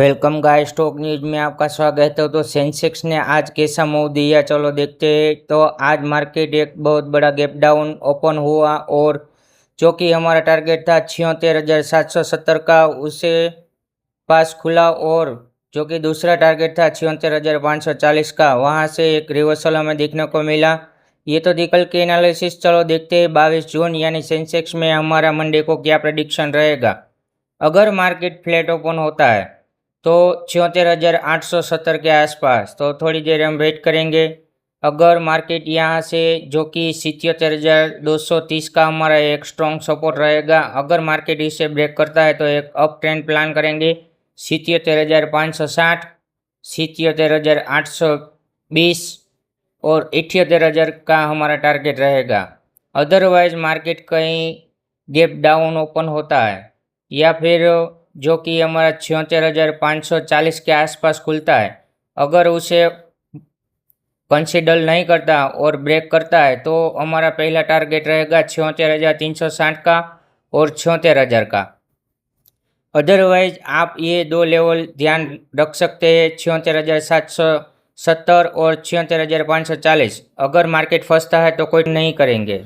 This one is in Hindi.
वेलकम गाइस, स्टॉक न्यूज में आपका स्वागत है। तो सेंसेक्स ने आज कैसा मूव दिया, चलो देखते हैं। तो आज मार्केट एक बहुत बड़ा गैप डाउन ओपन हुआ और जो कि हमारा टारगेट था 76,770 का, उसे पास खुला। और जो कि दूसरा टारगेट था 76,540 का, वहां से एक रिवर्सल हमें देखने को मिला। ये तो कल के एनालिसिस, चलो देखते हैं 22 जून यानी सेंसेक्स में हमारा मंडे को क्या प्रेडिक्शन रहेगा। अगर मार्केट फ्लैट ओपन होता है तो 76,870 के आसपास, तो थोड़ी देर हम वेट करेंगे। अगर मार्केट यहाँ से जो कि 77,230 का हमारा एक स्ट्रॉन्ग सपोर्ट रहेगा, अगर मार्केट इसे ब्रेक करता है तो एक अप ट्रेंड प्लान करेंगे 77,560, 77,820 और 78,000 का हमारा टारगेट रहेगा। अदरवाइज मार्केट कहीं गैप डाउन ओपन होता है या फिर जो कि हमारा 76,540 के आसपास खुलता है, अगर उसे कंसिडर नहीं करता और ब्रेक करता है तो हमारा पहला टारगेट रहेगा 76,360 का और 76,000 का। अदरवाइज आप ये दो लेवल ध्यान रख सकते हैं, 76,770 और 76,540। अगर मार्केट फंसता है तो कोई नहीं करेंगे।